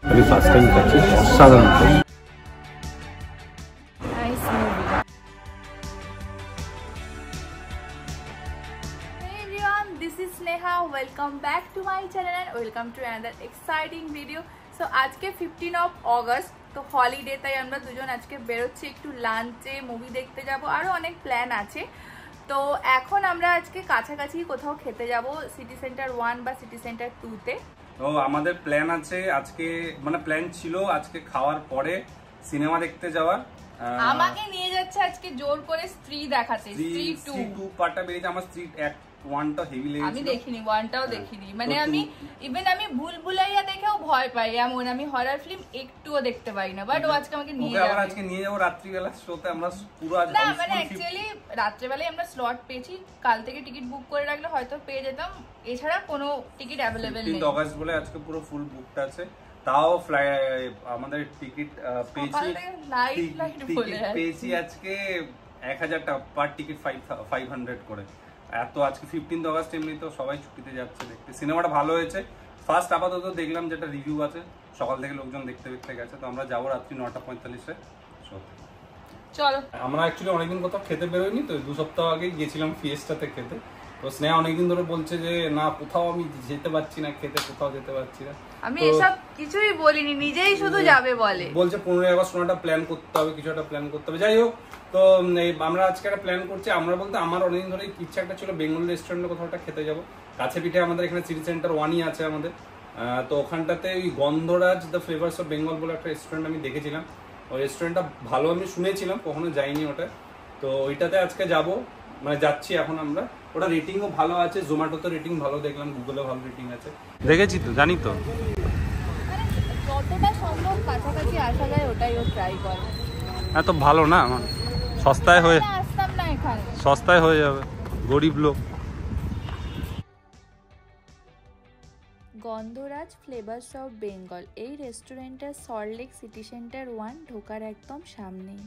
আমি first time খাচ্ছি, অসাধারণ। This is Sneha. Welcome back to my channel and welcome to another exciting video. So আজকে 15 of August, তো holiday, তাই আমরা দুজন আজকে বেরোচ্ছি একটু লাঞ্চে, মুভি দেখতে যাব, আরো অনেক প্ল্যান আছে। তো এখন আমরা আজকে কাছাকাছি কোথাও খেতে যাব, সিটি সেন্টার 1 বা সিটি সেন্টার 2 তে। তো আমাদের প্ল্যান আছে আজকে, মানে প্ল্যান ছিল আজকে খাওয়ার পরে সিনেমা দেখতে যাওয়ার। আমাকে নিয়ে যাচ্ছে আজকে জোর করে স্ত্রী দেখাতে, স্ত্রী 2 পার্টটা বেরিয়েছে। আমার স্ত্রী 1টা হেভি লেগেছে, আমি দেখিনি, 1টাও দেখিনি। মানে আমি ইভেন আমি ভুলভুলাইয়া দেখেও ভয় পাই, এমন আমি হরর ফিল্ম একটুও দেখতে পাই না। বাট ও আজকে আমাকে নিয়ে যাবে, আজকে নিয়ে যাবো রাত্রিবেলা শোতে। আমরা পুরো আজ না, মানে অ্যাকচুয়ালি রাত্রিবেলায় আমরা স্লট পেয়েছি, কাল থেকে টিকিট বুক করে রাখলে হয়তো পেয়ে যেতাম, এছাড়া কোনো টিকিট অ্যাভেলেবেল নেই। 15 অগস্ট বলে আজকে পুরো ফুল বুকড আছে। তাও আমাদের টিকিট পেয়েছি আজকে 1000 টাকা পার টিকিট, 500 করে। এত আজকে 15 অগস্ট, এমনি তো সবাই ছুটিতে যাচ্ছে দেখতে। সিনেমাটা ভালো হয়েছে। ফার্স্ট আপাতত দেখলাম, যেটা রিভিউ আছে, সকাল থেকে লোকজন দেখতে গেছে। তো আমরা যাবো রাত্রি 9:45-এ শোতে। চলো। আমরা অ্যাকচুয়ালি অনেকদিন কোথাও খেতে বেরোইনি, তো 2 সপ্তাহ আগে গিয়েছিলাম ফিয়েস্টাতে খেতে। তো স্নেহা অনেকদিন ধরে বলছে যে না, কোথাও আমি যেতে পারছি না খেতে, কোথাও যেতে পারছি না। আমি এসব কিছুই বলিনি, নিজেই শুধু যাবে বলছে। 15 অগস্ট একটা প্ল্যান করতে হবে, কিছু একটা প্ল্যান করতে হবে। যাই হোক, তো আমরা আজকে একটা প্ল্যান করছি। আমরা বলতে আমার অনেকদিন ধরে ইচ্ছা একটা ছিল, বেঙ্গল রেস্টুরেন্টে কোথাও একটা খেতে যাবো। কাছে পিঠে আমাদের এখানে সিটি সেন্টার 1ই আছে আমাদের। তো ওখানটাতে ওই গন্ধরাজ দ্য ফ্লেভার্স অফ বেঙ্গল বলে একটা রেস্টুরেন্ট আমি দেখেছিলাম। ওই রেস্টুরেন্টটা ভালো, আমি শুনেছিলাম, কখনো যাইনি ওটা। তো ওইটাতে আজকে যাব, মানে যাচ্ছি এখন আমরা। ওটা রেটিংও ভালো আছে, জোম্যাটোতে রেটিং ভালো দেখলাম, গুগলে ভালো রেটিং আছে, দেখেছি তো, জানি তো। যতটা সম্ভব কাছাকাছি আসা যায় ওটাই ও ট্রাই করে। হ্যাঁ, তো ভালো না, সস্তায় হয়ে আসতাম না এখানে, সস্তায় হয়ে যাবে, গরিব লোক। গন্ধরাজ ফ্লেভার্স অফ বেঙ্গল, এই রেস্টুরেন্টটা সল্টলেক সিটি সেন্টার 1 ঢোকার একদম সামনেই।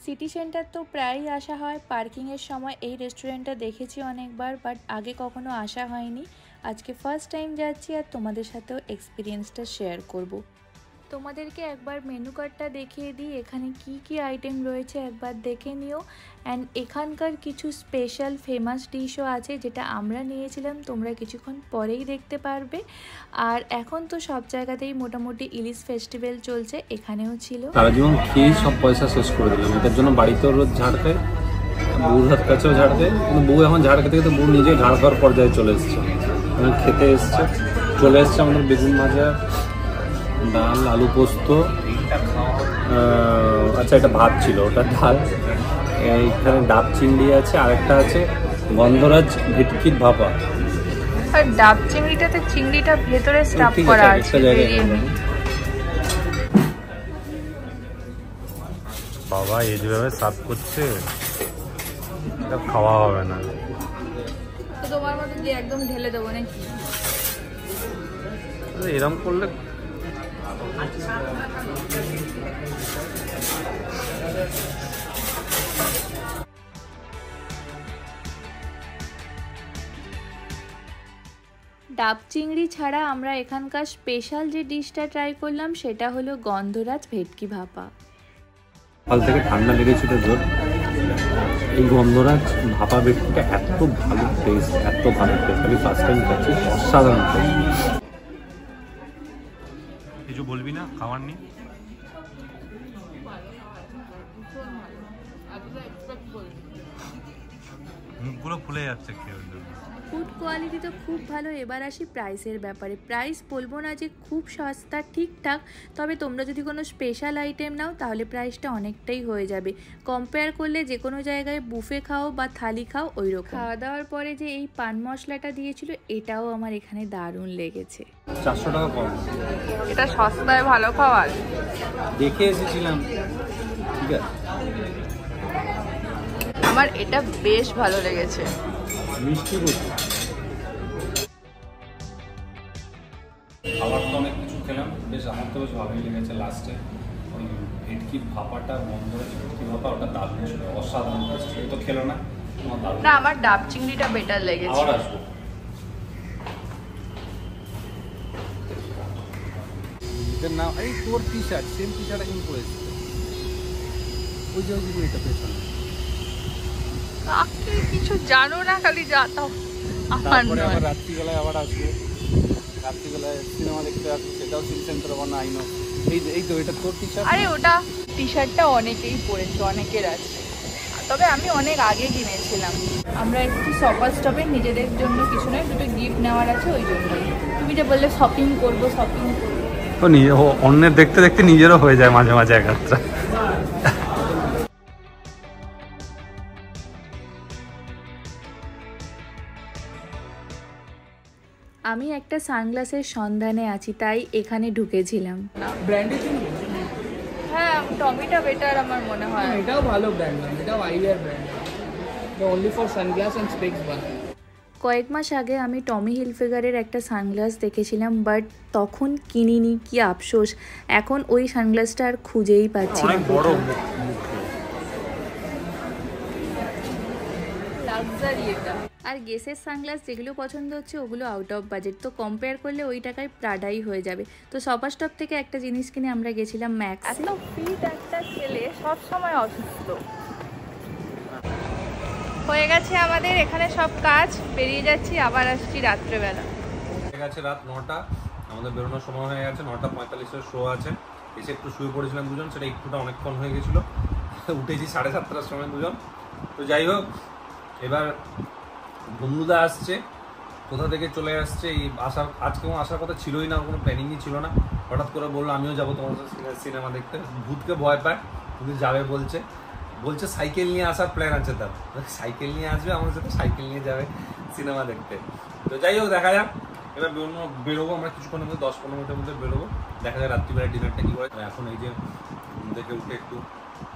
সিটি সেন্টার তো প্রায়ই আসা হয়, পার্কিংয়ের সময় এই রেস্টুরেন্টটা দেখেছি অনেকবার, বাট আগে কখনো আসা হয়নি। আজকে ফার্স্ট টাইম যাচ্ছি আর তোমাদের সাথেও এক্সপিরিয়েন্সটা শেয়ার করব। তোমাদেরকে একবার মেনু কার্ডটা দেখিয়ে দিই, এখানে কি কি আইটেম রয়েছে একবার দেখে নিও। অ্যান্ড এখানকার কিছু স্পেশাল ফেমাস ডিশও আছে, যেটা আমরা নিয়েছিলাম, তোমরা কিছুক্ষণ পরেই দেখতে পারবে। আর এখন তো সব জায়গাতেই মোটামুটি ইলিশ ফেস্টিভ্যাল চলছে, এখানেও ছিল। সারা জীবন খেয়ে সব পয়সা শেষ করে দিলাম। এটার জন্য বাড়িতেও রোজ ঝাড় খায়, বউর হাত কাছেও ঝাড় দেয়, কিন্তু বউ এখন ঝাড় খেতে খেতে বউ নিজে ঝাড় খাওয়ার পর্যায়ে চলে এসছে। খেতে চলে এসছে আমাদের বেগুন ভাজা, ডাল, আলু পোস্ত, আচ্ছা এটা ভাত ছিল, ওটা ডাল। এইখানে ডাব চিংড়ি আছে, আরেকটা আছে গন্ধরাজ ভেটকির ভাপা। আর ডাব চিংড়িটাতে চিংড়িটা ভেতরে স্টাফ করা আছে। বাবা, এই যেভাবে সার্ভ করছে, এটা খাওয়া হবে না। তো তোমার মতো যে একদম ঢেলে দেবো নাকি? এরকম করলে ডাব চিংড়ি ছাড়া আমরা এখানকার স্পেশাল যে ডিশটা ট্রাই করলাম সেটা হলো গন্ধরাজ ভেটকি ভাপা। সকাল থেকে ঠান্ডা লেগেছিল জোর। এই গন্ধরাজ ভাপা ভেটকিটা এত ভালো টেস্ট, এত ভালো টেস্ট, আমি ফার্স্ট টাইম খাচ্ছি, অসাধারণ টেস্ট। কিছু বলবি না খাওয়ার নেই? মুখগুলো ফুলে যাচ্ছে খেয়ে। ফুড কোয়ালিটি তো খুব ভালো। এবার আসি প্রাইসের ব্যাপারে। প্রাইস বলবো না যে খুব সস্তা, ঠিকঠাক, তবে তোমরা যদি কোনো স্পেশাল আইটেম নাও তাহলে প্রাইসটা অনেকটাই হয়ে যাবে। কম্পেয়ার করলে যে কোনো জায়গায় বুফে খাও বা থালি খাও ওই রকম। খাওয়া দাওয়ার পরে যে এই পান মশলাটা দিয়েছিল, এটাও আমার এখানে দারুণ লেগেছে। 400 টাকা কম, এটা সস্তায় ভালো খাবার। দেখে এসেছিলাম, ঠিক আছে। আমার এটা বেশ ভালো লেগেছে, মিষ্টি করছে। খাবার তো অনেক কিছু খেলাম, বেশ আমার তো বেশ ভালোই লেগেছে। লাস্টে ওই ভেটকি ভাপাটা, গন্ধরাজ ভেটকি ভাপা, ওটা দারুণ ছিল, অসাধারণ টেস্ট। তো খেলো না? না, আমার ডাব চিংড়িটা বেটার লেগেছে। আবার আসবো। এটার নাম এই তোর T shirt, same T shirt এখন পরেছে ওই যে এটা পেছনে। কিছু জানো না, খালি যাতাও। তারপরে আবার রাত্রিবেলায় আবার আসবো, রাত্রিবেলায় সিনেমা দেখতে আসবো, সেটাও সিটি সেন্টার ওয়ান আইনো। এই তো এটা তোর টি শার্ট। আরে ওটা টি শার্টটা অনেকেই পরেছে, অনেকের আছে, তবে আমি অনেক আগে কিনেছিলাম। আমরা একটু শপার স্টপে নিজেদের জন্য কিছু নয়, দুটো গিফট নেওয়ার আছে, ওই জন্যই। তুমি যে বললে শপিং করবো। তো অন্যের দেখতে দেখতে নিজেরও হয়ে যায় মাঝে মাঝে একাত্রা। আমি একটা সানগ্লাসের সন্ধানে আছি, তাই এখানে ঢুকেছিলাম। ব্র্যান্ডের জন্য হ্যাঁ, টমিটা বেটার আমার মনে হয়। এটাও ভালো ব্র্যান্ড, এটাও eyewear brand, only for sunglasses and specs বান। কয়েক মাস আগে আমি টমি হিলফিগারের একটা সানগ্লাস দেখেছিলাম, বাট তখন কিনিনি, কি আফসোস। এখন ওই সানগ্লাসটা আর খুঁজেই পাচ্ছি না। লাক্সারি এটা। আর গেসের সানগ্লাস যেগুলো পছন্দ হচ্ছে ওগুলো আউট অফ বাজেট, তো কম্পেয়ার করলে ওই টাকায় প্রাডাই হয়ে যাবে। তো শপার স্টপ থেকে একটা জিনিস কিনে আমরা গেছিলাম ম্যাক্স। এত ফিট একটা ছেলে সবসময় অসুস্থ। হয়ে গেছে আমাদের এখানে সব কাজ, বেরিয়ে যাচ্ছি, আবার আসছি রাত্রেবেলা। হয়ে গেছে রাত 9টা, আমাদের বেরোনোর সময় হয়ে গেছে। 9:45-এর শো আছে। এসে একটু শুয়ে পড়েছিলাম দুজন, সেটা একটুটা অনেকক্ষণ হয়ে গেছিল। উঠেছি 7:30টার সময় দুজন। তো যাই হোক, এবার বন্ধুদা আসছে, কোথা থেকে চলে আসছে। এই আজকে আসার কথা ছিলই না, কোনো প্ল্যানিংই ছিল না। হঠাৎ করে বললো আমিও যাবো তোমার সাথে সিনেমা দেখতে। ভূতকে ভয় পায়, কিন্তু যাবে বলছে সাইকেল নিয়ে আসার প্ল্যান আছে তার। সাইকেল নিয়ে আসবে, আমার সাথে সাইকেল নিয়ে যাবে সিনেমা দেখতে। তো যাই হোক, দেখা যাক। এবার বেরোবো আমরা কিছুক্ষণের মধ্যে, 10-15 মিনিটের মধ্যে বেরোবো। দেখা যায় রাত্রিবেলা ডিনারটা কী করে। এখন এই যে দেখে উঠে একটু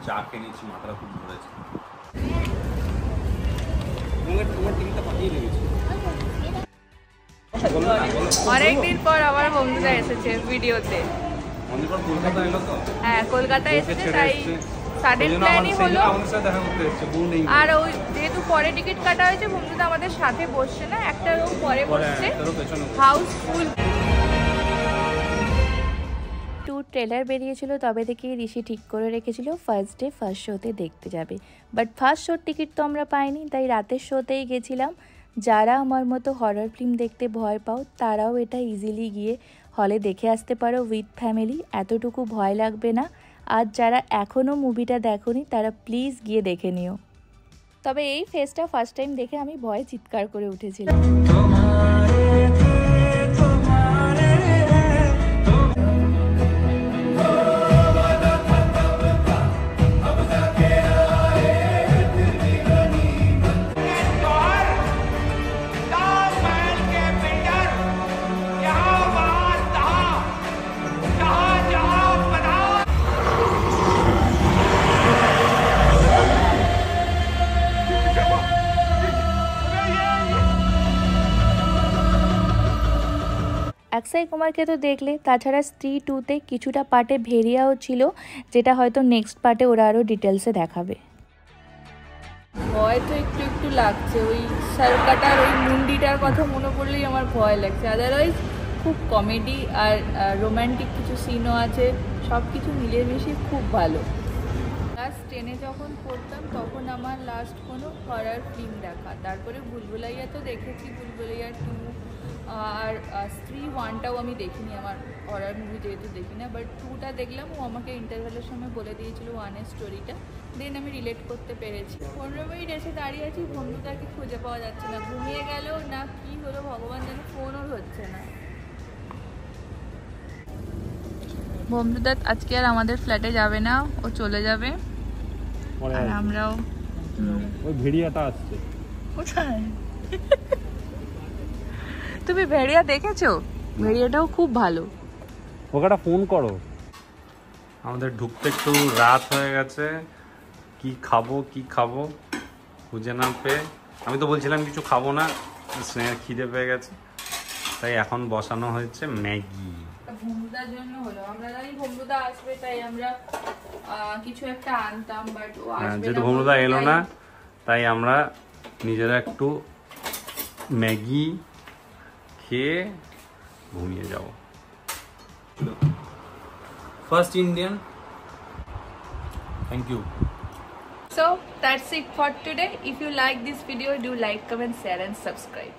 চা খেয়ে নিচ্ছি, মাথাটা খুব ধরেছে। অনেকদিন পর আবার বন্ধুরা এসেছে ভিডিওতে। কলকাতা এলো তো, হ্যাঁ কলকাতা এসেছে, তাই সাডেন প্ল্যানই হলো। আর ওই যেহেতু পরে টিকিট কাটা হয়েছে, বন্ধুরা আমাদের সাথে বসছে না, একটা রো পরে বসছে, হাউসফুল। ট্যুর ট্রেলার বেরিয়েছিল, তবে থেকে ঋষি ঠিক করে রেখেছিল ফার্স্ট ডে ফার্স্ট শোতে দেখতে যাবে। বাট ফার্স্ট শোর টিকিট তো আমরা পাইনি, তাই রাতের শোতেই গেছিলাম। যারা আমার মতো হরর ফিল্ম দেখতে ভয় পাও, তারাও এটা ইজিলি গিয়ে হলে দেখে আসতে পারো উইথ ফ্যামিলি, এতটুকু ভয় লাগবে না। আর যারা এখনও মুভিটা দেখোনি, তারা প্লিজ গিয়ে দেখে নিও। তবে এই ফেসটা ফার্স্ট টাইম দেখে আমি ভয়ে চিৎকার করে উঠেছিলাম। অক্ষয় কুমারকে তো দেখলে, তাছাড়া স্ত্রী 2-তে কিছুটা পার্টে ভেরিয়াও ছিল, যেটা হয়তো নেক্সট পার্টে ওরা আরও ডিটেলসে দেখাবে। ভয় তো একটু একটু লাগছে, ওই শালকাটার ওই মুন্ডিটার কথা মনে পড়লেই আমার ভয় লাগছে। আদারওয়াইজ খুব কমেডি আর রোম্যান্টিক কিছু সিনও আছে, সব কিছু মিলেমিশে খুব ভালো। ক্লাস 10-এ যখন পড়তাম তখন আমার লাস্ট কোনো হরর ফিল্ম দেখা, তারপরে ভুলভুলাইয়া তো দেখেছি, ভুলভুলাইয়া 2 আর স্ত্রী 1টাও আমি দেখিনি, আমার হরর মুভি যেহেতু দেখি না, বাট 2টা দেখলাম। ও আমাকে ইন্টারভ্যালের সময় বলে দিয়েছিল 1-এর স্টোরিটা, দেন আমি রিলেট করতে পেরেছি। 15 মিনিট এসে দাঁড়িয়ে আছি, বন্ধুটাকে খুঁজে পাওয়া যাচ্ছে না, ঘুমিয়ে গেল না কি হলো ভগবান জানে, ফোনও হচ্ছে না। বন্ধুদা আজকে আর আমাদের ফ্ল্যাটে যাবে না, ও চলে যাবে, আর আমরাও। ওই ভেড়িয়াটা আসছে। কোথায়? তুমি ভেড়িয়া দেখেছো? ভেড়িয়াটাও খুব ভালো। ওখানে ফোন করো। আমাদের ঢুকতে একটু রাত হয়ে গেছে, কি খাবো খুঁজে না পেয়ে, আমি তো বলছিলাম কিছু খাবো না, স্নেহের খিদে পেয়ে গেছে, তাই এখন বসানো হয়েছে ম্যাগি। ভমরুদার জন্য হলো, আমরা জানি ভমরুদা আসবে, তাই আমরা কিছু একটা আনতাম, বাট ও আসবে না। যেহেতু ভমরুদা এলো না, তাই আমরা নিজেরা একটু ম্যাগি খেয়ে ঘুমিয়ে যাব। First Indian. Thank you. So that's it for today. If you like this video, do like, comment, share and subscribe.